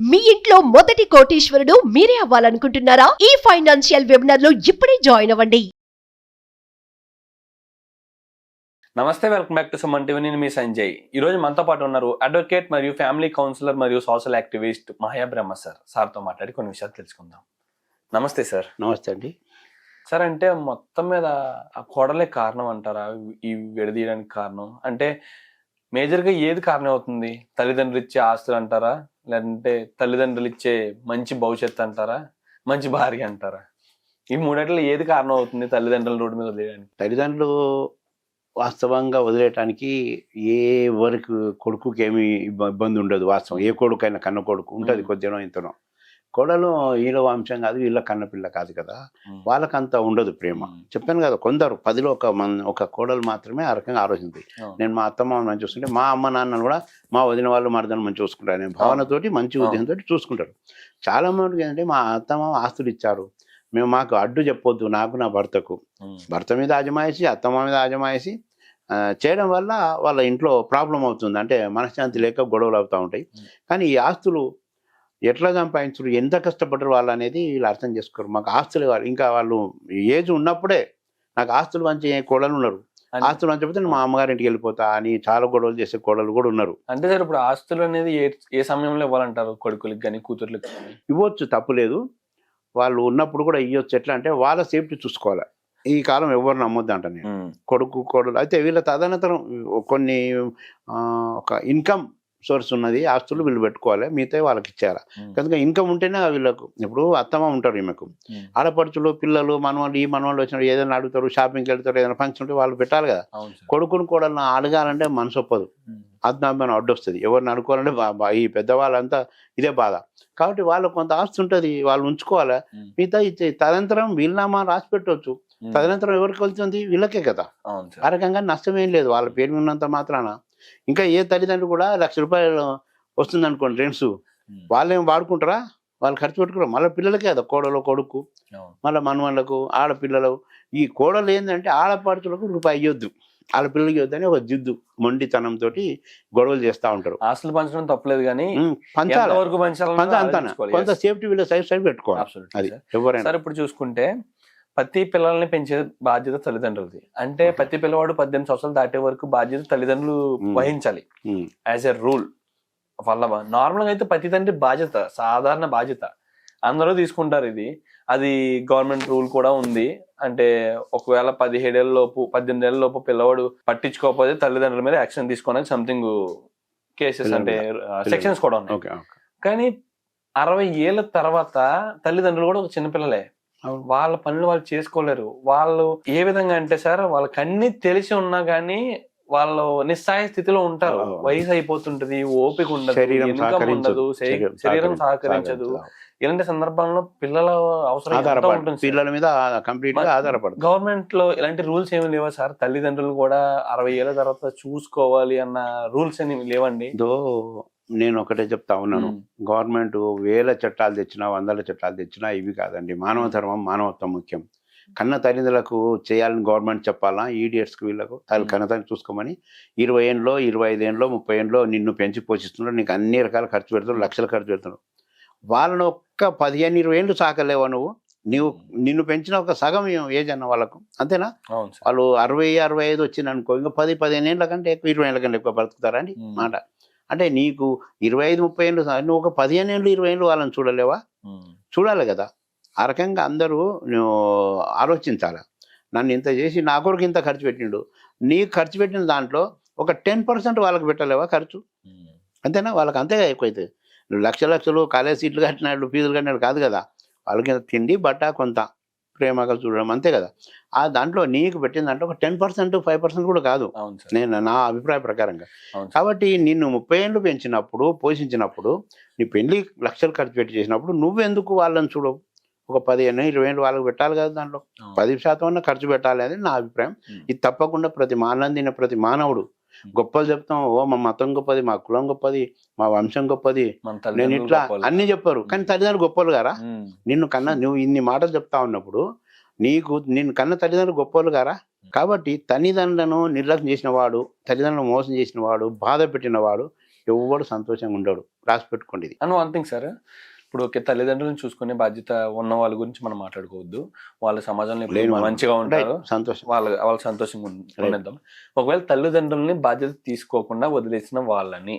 మీ ఇంట్లో మొదటి కోటీశ్వరుడు మీరే అవ్వాలనుకుంటున్నారా? ఈ ఫైనాన్షియల్ వెబినార్ లో ఇప్పుడే జాయిన్ అవ్వండి. నమస్తే, welcome back to Suman TV. నేను మీ సంజయ్. ఈ రోజు మనతో పాటు ఉన్నారు అడ్వకేట్ మరియు ఫ్యామిలీ కౌన్సిలర్ మరియు సోషల్ యాక్టివిస్ట్ మహయా బ్రహ్మ సార్. సార్తో మాట్లాడి కొన్ని విషయాలు తెలుసుకుందాం. నమస్తే సార్. నమస్తే అండి. సార్, అంటే మొత్తం మీద ఆ కోడలే కారణం అంటారా ఈ విడదీయడానికి కారణం? అంటే మేజర్గా ఏది కారణం అవుతుంది? తల్లిదండ్రులు ఇచ్చే ఆస్తులు అంటారా, లేదంటే తల్లిదండ్రులు ఇచ్చే మంచి భవిష్యత్తు అంటారా, మంచి భార్య అంటారా? ఈ మూడట్లో ఏది కారణం అవుతుంది తల్లిదండ్రుల రోడ్డు మీద వదిలేయడానికి? తల్లిదండ్రులు వాస్తవంగా వదిలేయటానికి ఏ వరకు కొడుకుకి ఏమి ఇబ్బంది ఉండదు. వాస్తవం ఏ కొడుకైనా కన్న కొడుకు ఉంటుంది, కొద్దినో ఇంతనో. కోడలు వీళ్ళ వంశం కాదు, వీళ్ళ కన్నపిల్ల కాదు కదా, వాళ్ళకంత ఉండదు ప్రేమ. చెప్పాను కదా, కొందరు 10లో ఒక కోడలు మాత్రమే ఆ రకంగా ఆలోచింది. నేను మా అత్తమ్మ మంచి చూసుకుంటే మా అమ్మ నాన్నలు కూడా మా వదిన వాళ్ళు మరదలు మంచి చూసుకుంటారు అనే భావనతోటి, మంచి ఉద్దేశంతో చూసుకుంటారు. చాలా మందికి ఏంటంటే మా అత్తమ్మ ఆస్తులు ఇచ్చారు, మాకు అడ్డు చెప్పొద్దు, నాకు నా భర్తకు. భర్త మీద ఆజమాయిసి అత్తమ్మ మీద ఆజమాయిసి చేయడం వల్ల వాళ్ళ ఇంట్లో ప్రాబ్లం అవుతుంది. అంటే మనశ్శాంతి లేక గొడవలు అవుతూ ఉంటాయి. కానీ ఈ ఆస్తులు ఎట్లా సంపాదించరు, ఎంత కష్టపడరు వాళ్ళు అనేది వీళ్ళు అర్థం చేసుకోరు. మాకు ఆస్తులు ఇవ్వాలి, ఇంకా వాళ్ళు ఏజ్ ఉన్నప్పుడే నాకు ఆస్తులు మంచి కోడలు ఉన్నారు, ఆస్తులు అని చెప్తే మా అమ్మగారింటికి వెళ్ళిపోతా అని చాలా గొడవలు చేసే కోడలు కూడా ఉన్నారు. అంటే సార్, ఇప్పుడు ఆస్తులు అనేది ఏ సమయంలో ఇవ్వాలంటారు? కొడుకులకి కానీ కూతుర్లకి కానీ ఇవ్వచ్చు, తప్పులేదు. వాళ్ళు ఉన్నప్పుడు కూడా ఇవ్వచ్చు. ఎట్లా అంటే వాళ్ళ సేఫ్టీ చూసుకోవాలి. ఈ కాలం ఎవరు నమ్మొద్దు అంట నేను. కొడుకు కోడలు అయితే వీళ్ళ తదనంతరం కొన్ని ఒక ఇన్కమ్ సోర్స్ ఉన్నది, ఆస్తులు వీళ్ళు పెట్టుకోవాలి, మిగతా వాళ్ళకి ఇచ్చేయాలి. కనుక ఇన్కమ్ ఉంటేనే వీళ్ళకు. ఇప్పుడు అత్తమ్మ ఉంటారు, ఈమెకు ఆడపడుచులు పిల్లలు మనవాళ్ళు ఈ మనవాళ్ళు వచ్చినప్పుడు ఏదైనా అడుగుతారు, షాపింగ్కి వెళ్తారు, ఏదైనా ఫంక్షన్ ఉంటే వాళ్ళు పెట్టాలి కదా. కొడుకుని కోడలను అడగాలంటే మనసు ఒప్పదు, అద్దామని అడ్డొస్తుంది. ఎవరిని అడుకోవాలంటే ఈ పెద్దవాళ్ళంతా ఇదే బాధ. కాబట్టి వాళ్ళకు కొంత ఆస్తి ఉంటుంది, వాళ్ళు ఉంచుకోవాలి, మిగతా ఇచ్చే తదనంతరం వీళ్ళనామా రాసి పెట్టవచ్చు. తదనంతరం ఎవరికి వెళ్తుంది? వీళ్ళకే కదా. ఆ రకంగా నష్టం ఏం లేదు వాళ్ళ పేరు ఉన్నంత మాత్రాన. ఇంకా ఏ తల్లిదండ్రులు కూడా ₹1,00,000 వస్తుంది అనుకోండి రెంట్స్, వాళ్ళేం వాడుకుంటారా? వాళ్ళు ఖర్చు పెట్టుకోరు, మళ్ళీ పిల్లలకే కదా, కోడలు కొడుకు, మళ్ళీ మనవాళ్ళకు ఆడపిల్లలు. ఈ కోడలు ఏంటంటే ఆడపడుచులకు రూపాయి ఇవ్వద్దు, ఆడపిల్లలకి ఇవ్వద్దని ఒక జిద్దు మొండితనంతో గొడవలు చేస్తూ ఉంటారు. ఆస్తులు పంచడం తప్పలేదు, కానీ అంతా కొంత సేఫ్టీ వీళ్ళ సైడ్ పెట్టుకోవాలి. అది ఎవరైనా. ఇప్పుడు చూసుకుంటే ప్రతి పిల్లల్ని పెంచే బాధ్యత తల్లిదండ్రులది. అంటే ప్రతి పిల్లవాడు 18 సంవత్సరాలు దాటే వరకు బాధ్యత తల్లిదండ్రులు వహించాలి యాజ్ ఎ రూల్. వాళ్ళ నార్మల్ గా అయితే ప్రతి తండ్రి బాధ్యత, సాధారణ బాధ్యత అందరూ తీసుకుంటారు. ఇది అది గవర్నమెంట్ రూల్ కూడా ఉంది. అంటే ఒకవేళ 17 ఏళ్ళ లోపు 18 ఏళ్ళ లోపు పిల్లవాడు పట్టించుకోకపోతే తల్లిదండ్రుల మీద యాక్షన్ తీసుకోవడానికి సంథింగ్ కేసెస్ అంటే సెక్షన్స్ కూడా ఉన్నాయి. కానీ 60 ఏళ్ళ తర్వాత తల్లిదండ్రులు కూడా ఒక చిన్నపిల్లలే, వాళ్ళ పనులు వాళ్ళు చేసుకోలేరు. వాళ్ళు ఏ విధంగా అంటే సార్, వాళ్ళకి అన్ని తెలిసి ఉన్నా గానీ వాళ్ళు నిస్సాయ స్థితిలో ఉంటారు. వయసు అయిపోతుంటది, ఓపిక ఉండదు, ఇన్కమ్ ఉండదు, శరీరం సహకరించదు. ఇలాంటి సందర్భంలో పిల్లల అవసరం ఉంటుంది, పిల్లల మీద కంప్లీట్ గా ఆధారపడదు. గవర్నమెంట్ లో ఇలాంటి రూల్స్ ఏమి లేవా సార్? తల్లిదండ్రులు కూడా 60 ఏళ్ళ తర్వాత చూసుకోవాలి అన్న రూల్స్ ఏమి లేవండి? నేను ఒకటే చెప్తా ఉన్నాను, గవర్నమెంట్ వేల చట్టాలు తెచ్చినా, 100 చట్టాలు తెచ్చినా ఇవి కాదండి. మానవ ధర్మం, మానవత్వం ముఖ్యం. కన్న తల్లిదండ్రులకు చేయాలని గవర్నమెంట్ చెప్పాలా? ఈడియట్స్కి వీళ్ళకు కన్న తల్లి చూసుకోమని 20 ఏళ్ళలో 25 ఏళ్ళలో 30 ఏళ్ళలో నిన్ను పెంచి పోషిస్తున్నాడు, నీకు అన్ని రకాల ఖర్చు పెడుతున్నాడు, లక్షలు ఖర్చు పెడుతున్నాడు. వాళ్ళను ఒక్క 15-20 ఏళ్ళు సాకలేవా నువ్వు? నిన్ను పెంచిన ఒక సగం ఏజ్ అన్న వాళ్ళకు, అంతేనా? వాళ్ళు 60-65 వచ్చింది అనుకో, ఇంకా 10-15 ఏళ్ళ కంటే ఎక్కువ, 20 ఏళ్ళ కంటే ఎక్కువ బ్రతుకుతారా అండి మాట? అంటే నీకు 25-30 ఏళ్ళు, నువ్వు ఒక 15 ఏళ్ళు 20 ఏళ్ళు వాళ్ళని చూడలేవా? చూడాలి కదా. ఆ రకంగా అందరూ నువ్వు ఆలోచించాలి. నన్ను ఇంత చేసి నా కొరకు ఇంత ఖర్చు పెట్టిండు, నీకు ఖర్చు పెట్టిన దాంట్లో ఒక 10% వాళ్ళకి పెట్టలేవా ఖర్చు? అంతేనా? వాళ్ళకి అంతేగా ఎక్కువైతుంది. నువ్వు లక్షలు కాలేజ్ సీట్లు కట్టినాడు, ఫీజులు కట్టినాడు కాదు కదా. వాళ్ళకి తిండి బట్ట కొంత ప్రేమగా చూడడం, అంతే కదా. ఆ దాంట్లో నీకు పెట్టిన దాంట్లో ఒక 10% 5% కూడా కాదు, నేను నా అభిప్రాయ ప్రకారంగా. కాబట్టి నిన్ను 30 ఏళ్ళు పెంచినప్పుడు, పోషించినప్పుడు, నీ పెళ్లి లక్షలు ఖర్చు పెట్టి చేసినప్పుడు నువ్వెందుకు వాళ్ళని చూడవు? ఒక 15-20 ఏళ్ళు వాళ్ళకి పెట్టాలి కదా. దాంట్లో 10% ఖర్చు పెట్టాలి అనేది నా అభిప్రాయం. ఇది తప్పకుండా ప్రతి మానవుడిన ప్రతి మానవుడు గొప్పలు చెప్తాం, ఓ మా మతం గొప్పది, మా కులం గొప్పది, మా వంశం గొప్పది, నేను ఇట్లా అన్ని చెప్పారు. కానీ తల్లిదండ్రులు గొప్పలు గారా? నువ్వు ఇన్ని మాటలు చెప్తా ఉన్నప్పుడు నిన్ను కన్న తల్లిదండ్రులు గొప్పలు గారా? కాబట్టి తల్లిదండ్రులను నిర్లక్ష్యం చేసిన వాడు, తల్లిదండ్రులను మోసం చేసిన వాడు, బాధ పెట్టిన వాడు ఎవ్వడు సంతోషంగా ఉండడు. రాసి పెట్టుకోండి ఇది. అండ్ వన్ థింగ్ సార్, ఇప్పుడు ఓకే, తల్లిదండ్రులను చూసుకునే బాధ్యత ఉన్న వాళ్ళ గురించి మనం మాట్లాడుకోవద్దు, వాళ్ళ సమాజంలో ఎప్పుడు మంచిగా ఉంటారు, సంతోషం, వాళ్ళ సంతోషంగా ఉండేద్దాం. ఒకవేళ తల్లిదండ్రులని బాధ్యత తీసుకోకుండా వదిలేసిన వాళ్ళని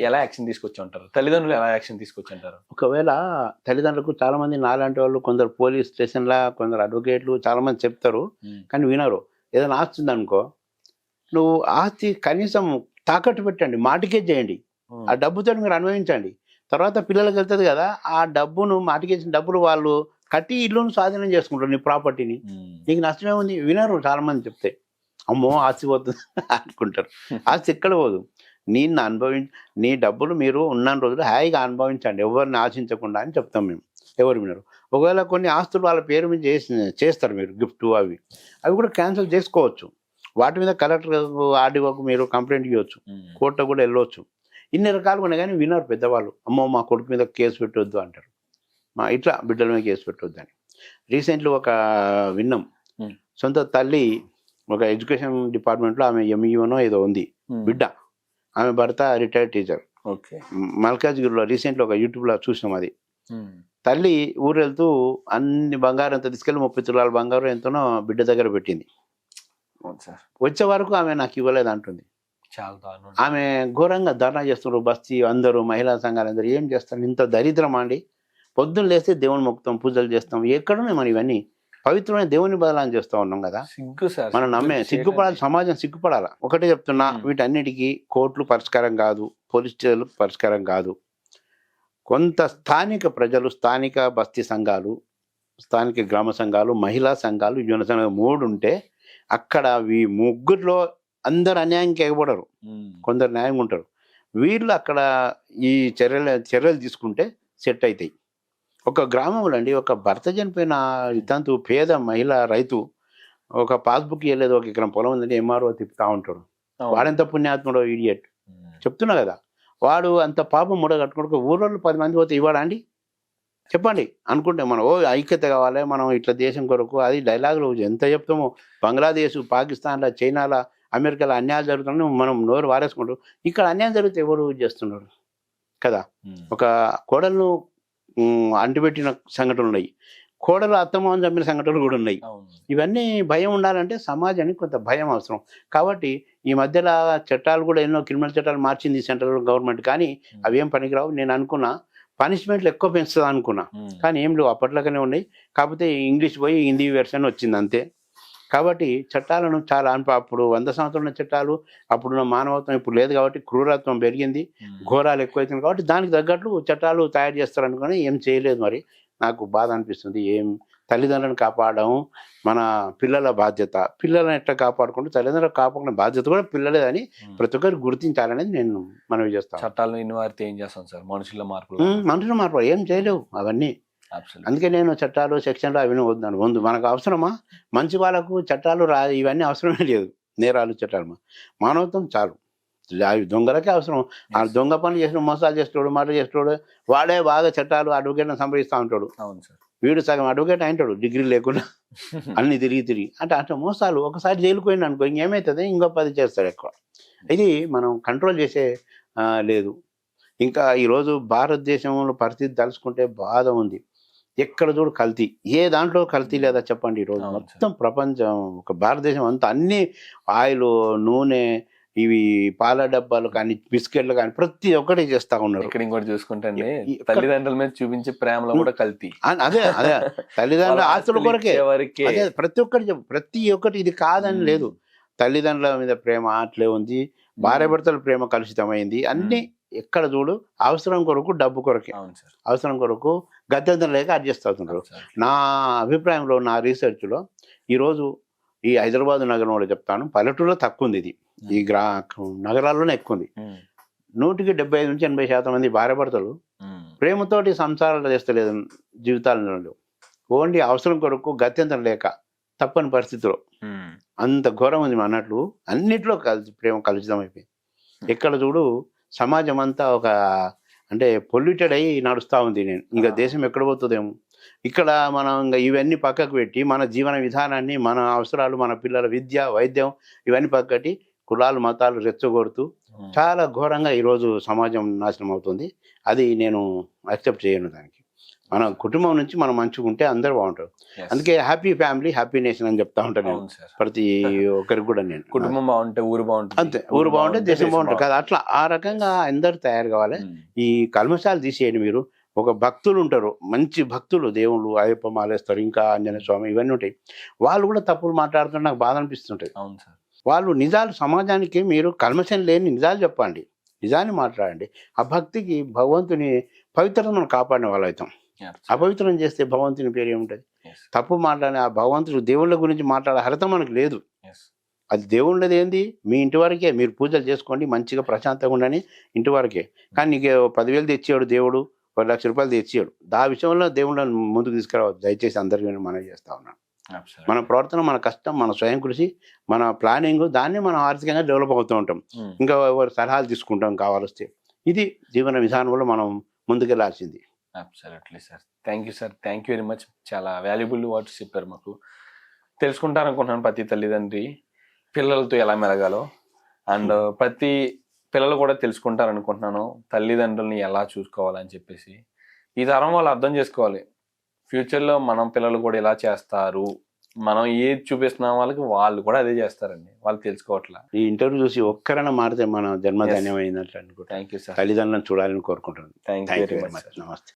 ఎలా యాక్షన్ తీసుకొచ్చి ఉంటారు, తల్లిదండ్రులు ఎలా యాక్షన్ తీసుకొచ్చి అంటారు? ఒకవేళ తల్లిదండ్రులకు చాలా మంది నాలాంటి వాళ్ళు, కొందరు పోలీస్ స్టేషన్లా, కొందరు అడ్వకేట్లు చాలా మంది చెప్తారు కానీ వినరు. ఏదైనా ఆస్తి ఉందనుకో, నువ్వు ఆస్తి కనీసం తాకట్టు పెట్టండి, మాటికేజ్ చేయండి, ఆ డబ్బుతో మీరు అనుభవించండి. తర్వాత పిల్లలకి వెళ్తుంది కదా, ఆ డబ్బును మాటికేసిన డబ్బులు వాళ్ళు కట్టి ఇల్లును స్వాధీనం చేసుకుంటారు, నీ ప్రాపర్టీని. నీకు నష్టమే ఉంది. వినరు చాలా మంది చెప్తే, అమ్మో ఆస్తి పోతుంది అనుకుంటారు. ఆస్తి ఎక్కడ పోదు, నీ డబ్బులు మీరు ఉన్న రోజులు హాయిగా అనుభవించండి, ఎవరిని ఆశించకుండా అని చెప్తాం మేము. ఎవరు వినరు. ఒకవేళ కొన్ని ఆస్తులు వాళ్ళ పేరు మీద చేస్తారు మీరు, గిఫ్ట్ అవి కూడా క్యాన్సిల్ చేసుకోవచ్చు. వాటి మీద కలెక్టర్ ఆర్డీఓకు మీరు కంప్లైంట్ ఇవ్వచ్చు, కోర్టుకు కూడా వెళ్ళవచ్చు. ఇన్ని రకాలుగా ఉన్నాయి కానీ వినరు పెద్దవాళ్ళు. అమ్మో మా కొడుకు మీద కేసు పెట్టొద్దు అంటారు, ఇట్లా బిడ్డల మీద కేసు పెట్టొద్దు అని. రీసెంట్లీ ఒక విన్నాం, సొంత తల్లి ఒక ఎడ్యుకేషన్ డిపార్ట్మెంట్లో ఆమె ఎంఈఓనో ఏదో ఉంది బిడ్డ, ఆమె భర్త రిటైర్డ్ టీచర్. మల్కాజ్గిరిలో రీసెంట్లీ ఒక యూట్యూబ్లో చూసినాం. అది తల్లి ఊరు వెళ్తూ అన్ని బంగారం అంతా తీసుకెళ్ళి 30 తులాల బంగారం ఎంతనో బిడ్డ దగ్గర పెట్టింది. వచ్చే వరకు ఆమె నాకు ఇవ్వలేదు అంటుంది. ఆమె ఘోరంగా ధర్నా చేస్తున్నారు బస్తీ అందరూ, మహిళా సంఘాలు అందరూ. ఏం చేస్తారు, ఇంత దరిద్రమా అండి? పొద్దున్న లేస్తే దేవుని మొక్కుతాం, పూజలు చేస్తాం, ఎక్కడున్నాయి మనం ఇవన్నీ? పవిత్రమైన దేవుని బదలాన్ని చేస్తూ ఉన్నాం కదా. మనం నమ్మే సిగ్గుపడాలి, సమాజం సిగ్గుపడాలి. ఒకటే చెప్తున్నా, వీటన్నిటికీ కోర్టులు పరిష్కారం కాదు, పోలీస్ స్టేషన్లు పరిష్కారం కాదు. కొంత స్థానిక ప్రజలు, స్థానిక బస్తీ సంఘాలు, స్థానిక గ్రామ సంఘాలు, మహిళా సంఘాలు, యువన సంఘాలు 3 ఉంటే అక్కడ ఈ ముగ్గురులో అందరు అన్యాయంకి ఎగబడరు, కొందరు న్యాయంగా ఉంటారు. వీళ్ళు అక్కడ ఈ చర్యలు తీసుకుంటే సెట్ అవుతాయి. ఒక గ్రామంలో అండి, ఒక భర్త చనిపోయిన వితంతు పేద మహిళ రైతు ఒక పాస్బుక్ ఇవ్వలేదు, 1 ఎకరం పొలం ఉందని ఎంఆర్ఓ తిప్పుతా ఉంటాడు. వాడెంత పుణ్యాత్ముడో ఇడియట్ చెప్తున్నా కదా. వాడు అంత పాపం ముడగట్టుకుంటూ ఊళ్ళో 10 మంది పోతే ఇవ్వడా అండి? చెప్పండి. అనుకుంటే మనం ఐక్యత కావాలి, మనం ఇట్లా దేశం కొరకు, అది డైలాగులు ఎంత చెప్తామో. బంగ్లాదేశ్, పాకిస్తాన్లో, చైనాలో, అమెరికాలో అన్యాయాలు జరుగుతున్నాయి, మనం నోరు వారేసుకుంటాం. ఇక్కడ అన్యాయం జరిగితే ఎవరు చేస్తున్నారు కదా. ఒక కోడలను అంటిపెట్టిన సంఘటనలు ఉన్నాయి, కోడలు అత్తమామని చంపిన సంఘటనలు కూడా ఉన్నాయి. ఇవన్నీ భయం ఉండాలంటే సమాజానికి కొంత భయం అవసరం. కాబట్టి ఈ మధ్యలో చట్టాలు కూడా ఎన్నో క్రిమినల్ చట్టాలు మార్చింది సెంట్రల్ గవర్నమెంట్, కానీ అవి ఏం పనికిరావు. నేను అనుకున్నా పనిష్మెంట్లు ఎక్కువ పెంచుతుంది అనుకున్నా, కానీ ఏం లేవు, అప్పట్లోనే ఉన్నాయి. కాకపోతే ఇంగ్లీష్ పోయి హిందీ వెర్షన్ వచ్చింది అంతే. కాబట్టి చట్టాలను చాలా అప్పుడు 100 సంవత్సరాల చట్టాలు, అప్పుడున్న మానవత్వం ఇప్పుడు లేదు కాబట్టి క్రూరత్వం పెరిగింది, ఘోరాలు ఎక్కువైతుంది కాబట్టి దానికి తగ్గట్లు చట్టాలు తయారు చేస్తారు అనుకుని ఏం చేయలేదు. మరి నాకు బాధ అనిపిస్తుంది. ఏం తల్లిదండ్రులను కాపాడడం మన పిల్లల బాధ్యత, పిల్లలను ఎట్లా కాపాడుకుంటూ తల్లిదండ్రులు కాపాడుకునే బాధ్యత కూడా పిల్లలేదని ప్రతి ఒక్కరు గుర్తించాలనేది నేను మనవి చేస్తాను. చట్టాలను ఇన్వారితే ఏం చేస్తాం సార్, మనుషుల మార్పు ఏం చేయలేవు అవన్నీ. అందుకే నేను చట్టాలు, సెక్షన్లు అవి వద్దాను. మనకు అవసరమా? మంచి వాళ్ళకు చట్టాలు ఇవన్నీ అవసరమే లేదు. నేరాలు, చట్టాలు, మానవత్వం చాలు. అవి దొంగలకే అవసరం. ఆ దొంగ పనులు చేసిన, మోసాలు చేస్తాడు, మాట చేస్తాడు, వాడే బాగా చట్టాలు అడ్వకేట్లను సంపాదిస్తూ ఉంటాడు. వీడు సగం అడ్వకేట్ అయింటాడు డిగ్రీ లేకుండా, అన్ని తిరిగి అంటే మోసాలు. ఒకసారి జైలుకు పోయింది అనుకో, ఇంకేమవుతుంది, ఇంకో 10 చేస్తాడు ఎక్కువ. ఇది మనం కంట్రోల్ చేసే లేదు. ఇంకా ఈరోజు భారతదేశంలో పరిస్థితి తలుచుకుంటే బాధ ఉంది. ఎక్కడ చూడు కల్తీ, ఏ దాంట్లో కల్తీ లేదా చెప్పండి? ఈరోజు మొత్తం ప్రపంచం, ఒక భారతదేశం అంతా అన్ని ఆయిల్, నూనె, ఇవి పాల డబ్బాలు కానీ, బిస్కెట్లు కానీ ప్రతి ఒక్కటి చేస్తా ఉన్నారు. ఇక్కడ ఇంకోటి చూసుకుంటే తల్లిదండ్రుల మీద చూపించే ప్రేమలో కూడా కల్తీ. అదే తల్లిదండ్రుల ఆస్తుల కొరకే అదే ప్రతి ఒక్కటి ఇది కాదని లేదు. తల్లిదండ్రుల మీద ప్రేమ అట్లే ఉంది, భార్య భర్తల ప్రేమ కలుషితమైంది. అన్ని ఎక్కడ చూడు అవసరం కొరకు, డబ్బు కొరకే, అవసరం కొరకు గత్యంతరం లేక అడ్జస్ట్ అవుతున్నారు. నా అభిప్రాయంలో, నా రీసెర్చ్లో ఈరోజు ఈ హైదరాబాద్ నగరంలో చెప్తాను, పల్లెటూరులో తక్కువ ఉంది ఇది, ఈ నగరాల్లోనే ఎక్కువ ఉంది. 100కి 75 నుంచి 80% మంది భార్యాభర్తలు ప్రేమతోటి సంసారాలు చేస్తలేదు, జీవితాలలో ఓన్లీ అవసరం కొరకు, గత్యంతరం లేక, తప్పని పరిస్థితిలో. అంత ఘోరం ఉంది అన్నట్లు. అన్నిట్లో ప్రేమ కలుషితం అయిపోయింది. ఎక్కడ చూడు సమాజం అంతా ఒక అంటే పొల్యూటెడ్ అయ్యి నడుస్తూ ఉంది. నేను ఇంకా దేశం ఎక్కడ పోతుందేమో. ఇక్కడ మనం ఇంకా ఇవన్నీ పక్కకు పెట్టి మన జీవన విధానాన్ని, మన అవసరాలు, మన పిల్లల విద్య, వైద్యం ఇవన్నీ పక్కటి కులాలు, మతాలు రెచ్చగొడుతూ చాలా ఘోరంగా ఈరోజు సమాజం నాశనం అవుతుంది. అది నేను యాక్సెప్ట్ చేయను దానికి. మన కుటుంబం నుంచి మనం మంచిగా ఉంటే అందరూ బాగుంటారు. Yes. అందుకే హ్యాపీ ఫ్యామిలీ హ్యాపీ నేషన్ అని చెప్తా ఉంటాను నేను అవును సార్. ప్రతి ఒక్కరికి కూడా నేను. కుటుంబం బాగుంటే ఊరు బాగుంటుంది, అంతే, ఊరు బాగుంటే దేశం బాగుంటుంది కదా. అట్లా ఆ రకంగా అందరు తయారు కావాలి. ఈ కల్మషాలు తీసేయండి. మీరు ఒక భక్తులు ఉంటారు, మంచి భక్తులు, దేవుళ్ళు అయ్యప్ప మాలేస్తారు, ఇంకా ఆంజనేయ స్వామి ఇవన్నీ ఉంటాయి. వాళ్ళు కూడా తప్పులు మాట్లాడుతుంటే నాకు బాధ అనిపిస్తుంటుంది. అవును సార్. వాళ్ళు నిజాలు సమాజానికి మీరు కల్మషం లేని నిజాలు చెప్పండి, నిజాన్ని మాట్లాడండి. ఆ భక్తికి భగవంతుని పవిత్రతను కాపాడిన వాళ్ళు అవుతాం. అపవిత్రం చేస్తే భగవంతుని పేరు ఏముంటుంది? తప్పు మాట్లాడిన ఆ భగవంతుడు దేవుళ్ళ గురించి మాట్లాడే అర్హత మనకు లేదు. అది దేవుళ్ళది ఏంది? మీ ఇంటి వరకే మీరు పూజలు చేసుకోండి, మంచిగా ప్రశాంతంగా ఉండని ఇంటి వరకే. కానీ నీకు 10,000 తెచ్చాడు దేవుడు, 10 లక్షల రూపాయలు తెచ్చాడు. ఆ విషయంలో దేవుళ్ళని ముందుకు తీసుకురావద్దు దయచేసి, అందరికీ నేను మనవి చేస్తా ఉన్నాను. మన ప్రవర్తన, మన కష్టం, మన స్వయం కృషి, మన ప్లానింగ్, దాన్ని మనం ఆర్థికంగా డెవలప్ అవుతూ ఉంటాం. ఇంకా ఎవరు సలహాలు తీసుకుంటాం కావాల్సి. ఇది జీవన విధానంలో మనం ముందుకెళ్లాల్సింది. Absolutely sir. Thank you sir, thank you very much. చాలా వాల్యుబుల్ వర్డ్స్ చెప్పారు. మాకు తెలుసుకుంటారనుకుంటున్నాను ప్రతి తల్లిదండ్రి పిల్లలతో ఎలా మెలగాలో, అండ్ ప్రతి పిల్లలు కూడా తెలుసుకుంటారనుకుంటున్నాను తల్లిదండ్రుల్ని ఎలా చూసుకోవాలని చెప్పేసి. ఈ తరం వాళ్ళు అర్థం చేసుకోవాలి, ఫ్యూచర్లో మనం పిల్లలు కూడా ఇలా చేస్తారు, మనం ఏది చూపిస్తున్నాం వాళ్ళకి వాళ్ళు కూడా అదే చేస్తారండి. వాళ్ళు తెలుసుకోవట్లా. ఈ ఇంటర్వ్యూ చూసి ఒక్కరైనా మారితే మన జన్మధన్యం అయినట్లు అనుకుంటా. Thank you sir. తల్లిదండ్రులను చూడాలని కోరుకుంటున్నాను. Thank you very much. నమస్తే.